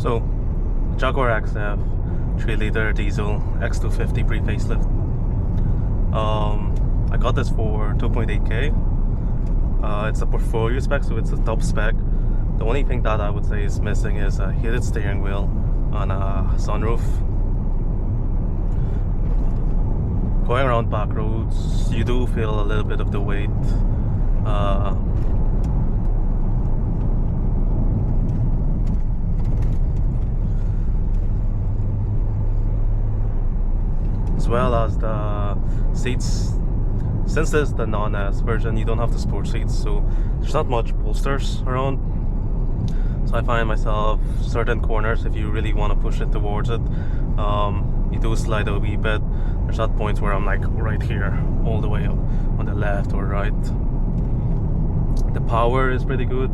So, Jaguar XF 3-liter diesel X250 pre-facelift. I got this for 2.8k. It's a portfolio spec, so it's a top spec. The only thing that I would say is missing is a heated steering wheel and a sunroof. Going around back roads, you do feel a little bit of the weight. As well as the seats. Since this is the non-S version, you don't have the sport seats, so there's not much bolsters around. So I find myself certain corners, if you really want to push it towards it, you do slide a wee bit. There's not points where I'm like right here, all the way up on the left or right. The power is pretty good.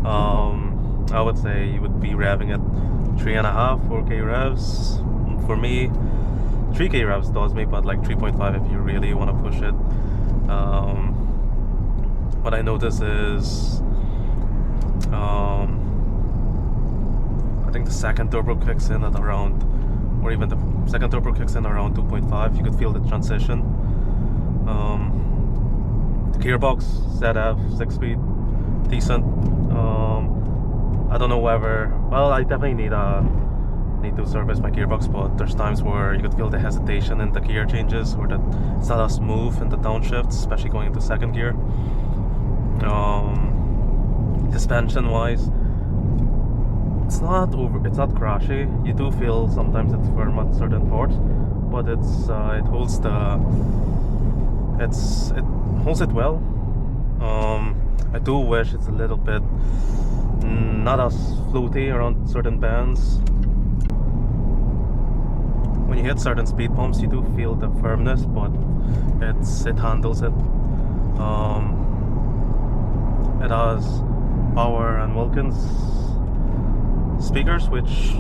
I would say you would be revving at 3.5, 4k revs. For me, 3k revs does me, but like 3.5 if you really want to push it. What I notice is I think the second turbo kicks in at around, or even the second turbo kicks in around 2.5. You could feel the transition. The gearbox ZF 6-speed, decent. I don't know whether, well, I definitely need to service my gearbox, but there's times where you could feel the hesitation in the gear changes, or that it's not as smooth in the downshifts, especially going into second gear. Suspension wise, it's not crashy. You do feel sometimes it's firm at certain parts, but it holds it well. I do wish it's a little bit not as floaty around certain bends. When you hit certain speed bumps, you do feel the firmness, but it handles it. It has Power and Wilkins speakers, which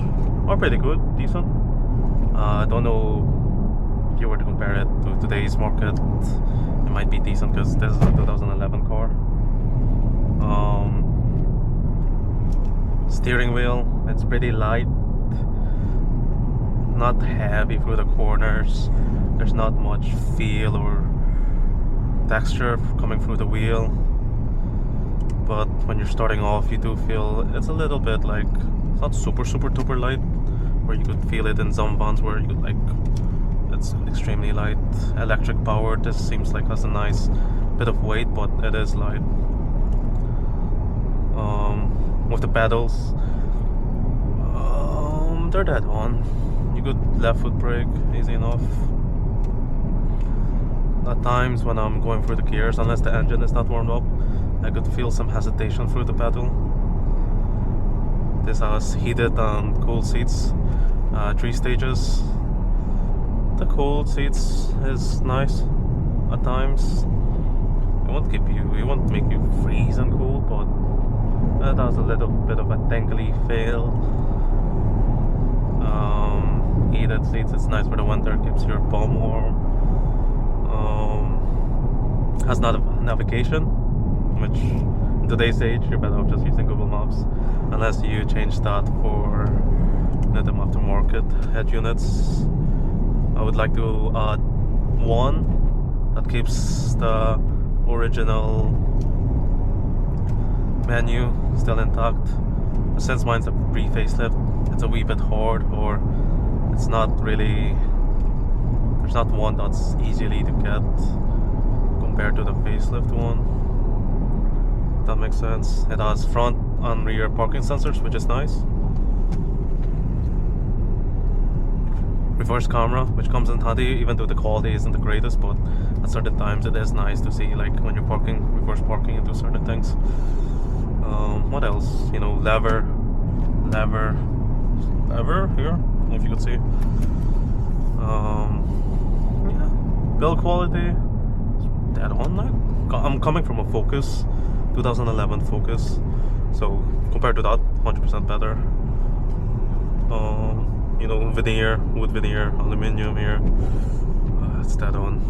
are pretty good, decent. I don't know if you were to compare it to today's market, it might be decent because this is a 2011 car. Steering wheel, it's pretty light, not heavy through the corners. There's not much feel or texture coming through the wheel, but when you're starting off, you do feel it's a little bit like, it's not super duper light, where you could feel it in some vans where you could like, it's extremely light. Electric power, this seems like has a nice bit of weight, but it is light. With the pedals, they're dead on. You could left foot brake easy enough. At times when I'm going through the gears, unless the engine is not warmed up, I could feel some hesitation through the pedal. This has heated and cold seats, 3 stages. The cold seats is nice at times. It won't make you freeze and cold, but it has a little bit of a tingly feel. Heated seats, it's nice for the winter, keeps your bum warm. Has navigation, which in today's age you're better off just using Google Maps, unless you change that for them aftermarket head units. I would like to add one that keeps the original menu still intact. Since mine's a pre-facelift, it's a wee bit hard, or it's not really, there's not one that's easily to get compared to the facelift one. If that makes sense. It has front and rear parking sensors, which is nice. Reverse camera, which comes in handy, even though the quality isn't the greatest, but at certain times it is nice to see, like when you're reverse parking into certain things. What else? You know, lever here, if you could see. Yeah, build quality, dead on. Like, I'm coming from a Focus, 2011 Focus, so compared to that, 100% better. You know, veneer, wood veneer, aluminium here. It's dead on.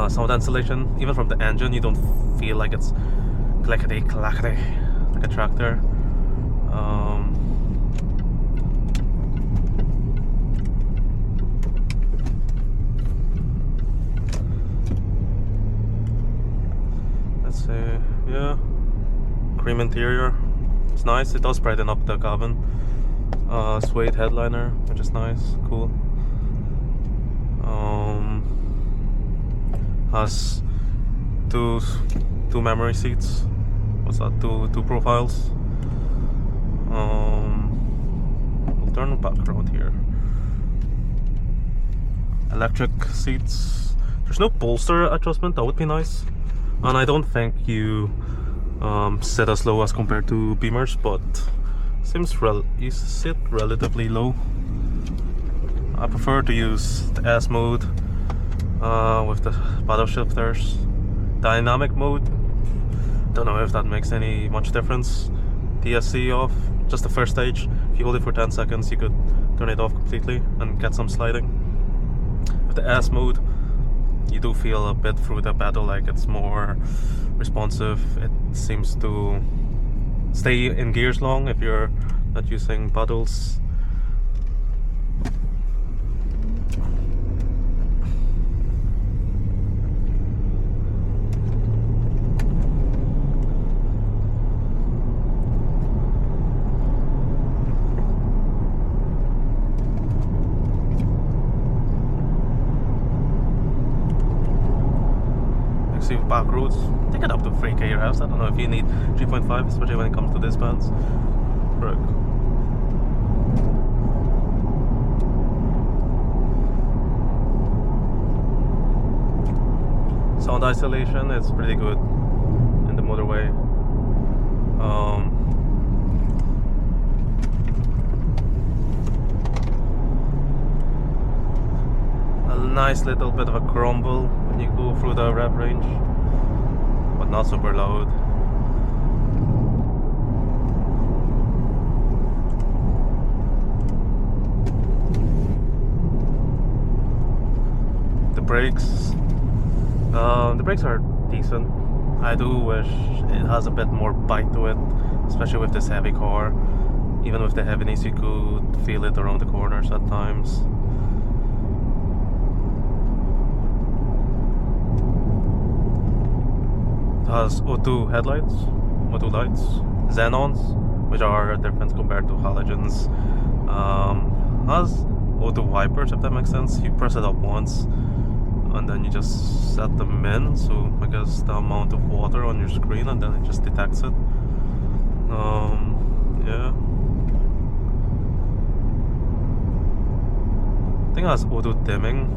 Sound insulation, even from the engine, you don't feel like it's clackety clackety like a tractor. Let's see, yeah, cream interior. It's nice. It does brighten up the cabin. Suede headliner, which is nice, cool. Has two memory seats. What's that? Two profiles. We'll turn it back around here. Electric seats. There's no bolster adjustment. That would be nice. And I don't think you sit as low as compared to Beamers, but you sit relatively low. I prefer to use the S mode with the paddle shifters. Dynamic mode, don't know if that makes any much difference. DSC off, just the first stage. If you hold it for 10 seconds, you could turn it off completely and get some sliding. With the S mode, you do feel a bit through the pedal like it's more responsive. It seems to stay in gears long if you're not using paddles. Back roads, take it up to 3k revs. I don't know if you need 3.5, especially when it comes to this bands. Right. Sound isolation is pretty good in the motorway. A nice little bit of a grumble when you go through the rev range, but not super loud. The brakes are decent. I do wish it has a bit more bite to it, especially with this heavy car. Even with the heaviness, you could feel it around the corners at times. It has O2 headlights, O2 lights, xenons, which are different compared to halogens. Has O2 wipers, if that makes sense. You press it up once and then you just set them in, so I guess the amount of water on your screen, and then it just detects it. Yeah. I think it has auto dimming,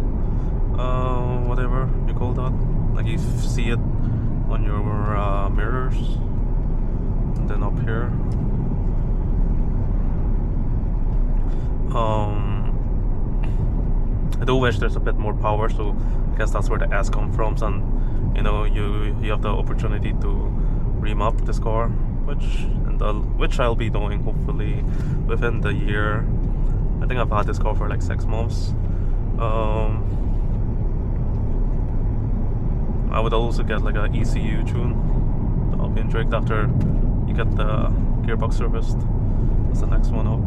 whatever you call that. Like you see it on your mirrors, and then up here. I do wish there's a bit more power, so I guess that's where the S comes from, and you know, you have the opportunity to remap this car, which I'll be doing hopefully within the year. I think I've had this car for like 6 months. I would also get like an ECU tune, the Alpine Drake, after you get the gearbox serviced. That's the next one up.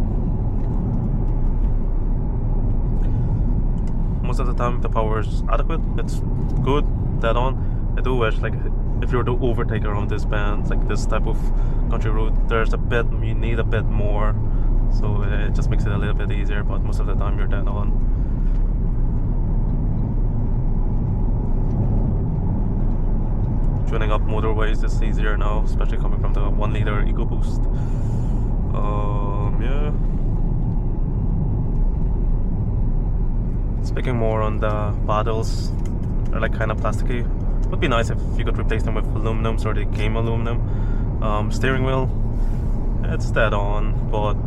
Most of the time the power is adequate, it's good, dead on. I do wish, like, if you were to overtake around this bend, like this type of country road, you need a bit more, so it just makes it a little bit easier, but most of the time you're dead on. Tuning up motorways is easier now, especially coming from the 1 liter EcoBoost. Yeah. Speaking more on the paddles, they're like kind of plasticky. Would be nice if you could replace them with aluminum, so they came aluminum. Steering wheel, it's dead on, but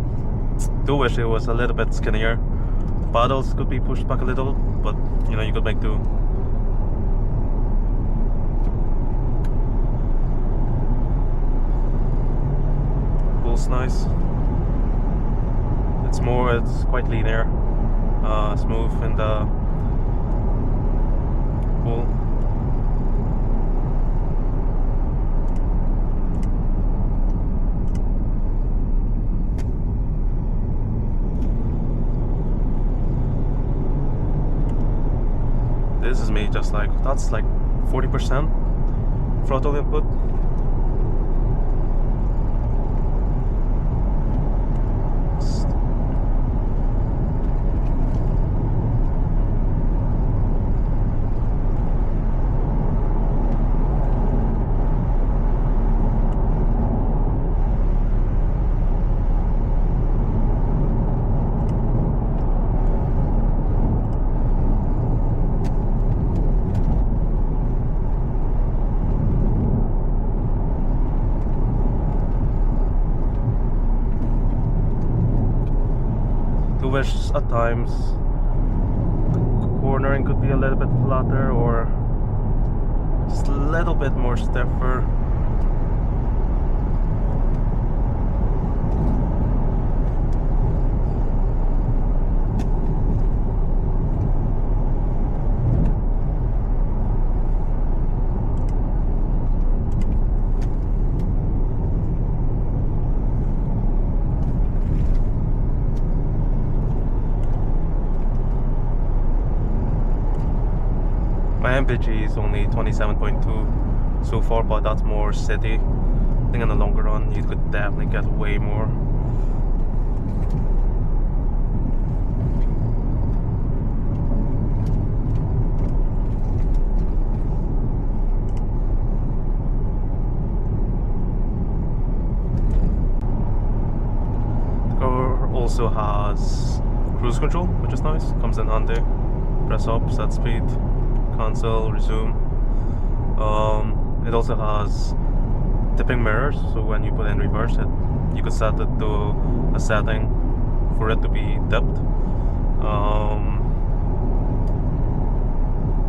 do wish it was a little bit skinnier. Paddles could be pushed back a little, but you know, you could make do. Pulse nice. It's quite linear. Smooth in the pool. like, that's like 40% throttle input. Wish at times the cornering could be a little bit flatter or just a little bit more stiffer. My MPG is only 27.2 so far, but that's more city. I think in the longer run you could definitely get way more. The car also has cruise control, which is nice, comes in handy. Press up, set speed, cancel, resume. It also has tipping mirrors, so when you put in reverse, you could set it to a setting for it to be dipped.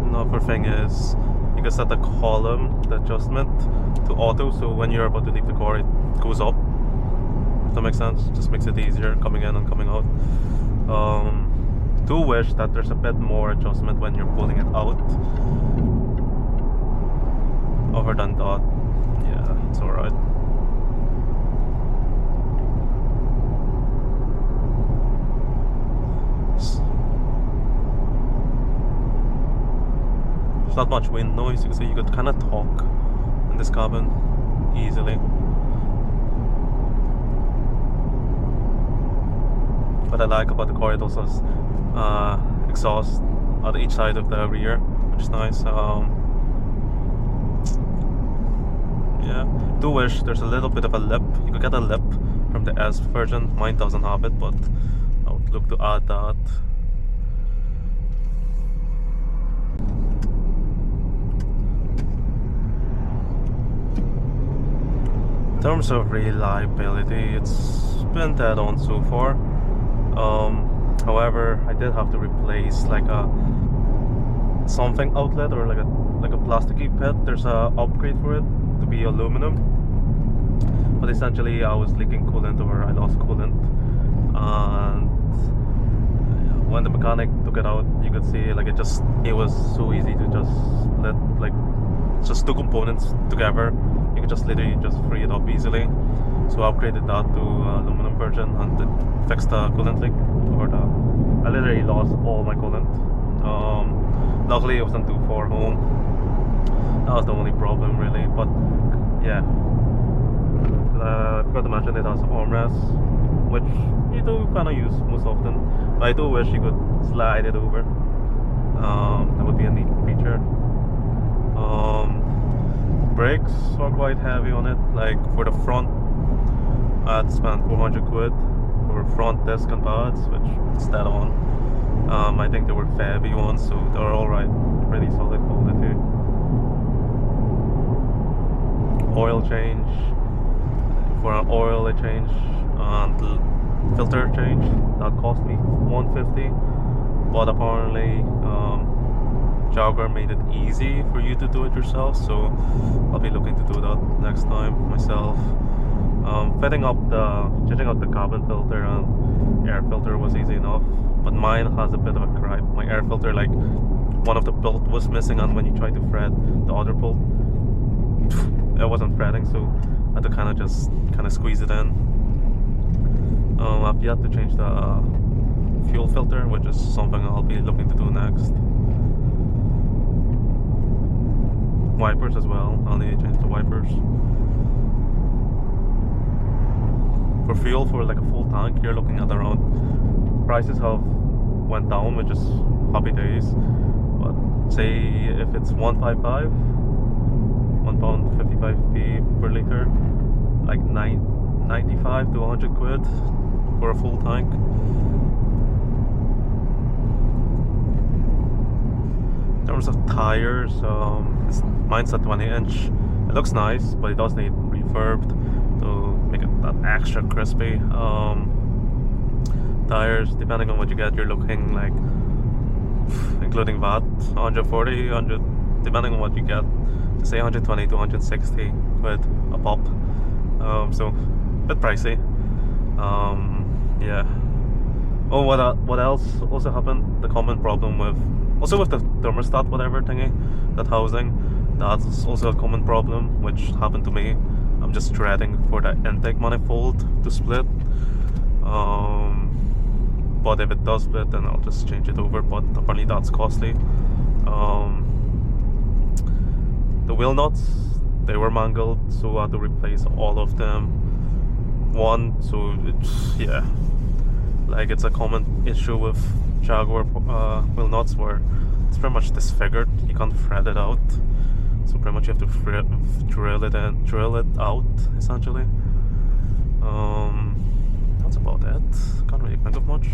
Another thing is you can set the column, the adjustment, to auto, so when you're about to leave the car it goes up, if that makes sense. Just makes it easier coming in and coming out. Do wish that there's a bit more adjustment when you're pulling it out. Other than that, yeah, it's alright. There's not much wind noise, you can see you could kind of talk in this cabin easily. What I like about the car, it also has exhaust on each side of the rear, which is nice. Yeah, do wish there's a little bit of a lip. You could get a lip from the S version. Mine doesn't have it, but I would look to add that. In terms of reliability, it's been dead on so far. However, I did have to replace like a something outlet or like a plasticky pit. There's a upgrade for it to be aluminum, but essentially I was leaking coolant or I lost coolant, and when the mechanic took it out, you could see like it was so easy to just let, like, it's just two components together. You could just literally just free it up easily. So I upgraded that to aluminum version, and it fixed the coolant leak. I literally lost all my coolant. Luckily it wasn't too far home. That was the only problem really, but yeah. I forgot to mention it has armrests, which you do kind of use most often. But I do wish you could slide it over. That would be a neat feature. Brakes are quite heavy on it. Like for the front, I'd spent 400 quid for front disc and pads, which is dead on. I think they were heavy ones, so they're alright, pretty solid quality. Oil change, for an oil change and filter change, that cost me 150, but apparently Jaguar made it easy for you to do it yourself, so I'll be looking to do that next time myself. Changing out the cabin filter and air filter was easy enough, but mine has a bit of a gripe. My air filter, like, one of the bolt was missing, and when you try to thread the other bolt, it wasn't threading, so I had to kind of squeeze it in. I've yet to change the fuel filter, which is something I'll be looking to do next. wipers as well. I'll need to change the wipers. For fuel, for like a full tank, you're looking at around, prices have went down, which is happy days. But say if it's 155, £1.55p per liter, like 95 to 100 quid for a full tank. In terms of tires, mine's a 20-inch. It looks nice, but it does need refurbed to make it that extra crispy. Tires, depending on what you get, you're looking like, including VAT, 140, 100, depending on what you get, to say 120 to 160 quid a pop. So a bit pricey. Yeah. Oh, what else also happened? The common problem with the thermostat, whatever thingy, that housing, that's also a common problem, which happened to me. I'm just dreading for the intake manifold to split. But if it does split, then I'll just change it over. But apparently that's costly. The wheel nuts, they were mangled, so I had to replace all of them. So yeah, like it's a common issue with Jaguar wheel nuts where it's pretty much disfigured. You can't thread it out, so pretty much you have to drill it out essentially. That's about it. Can't really think of much.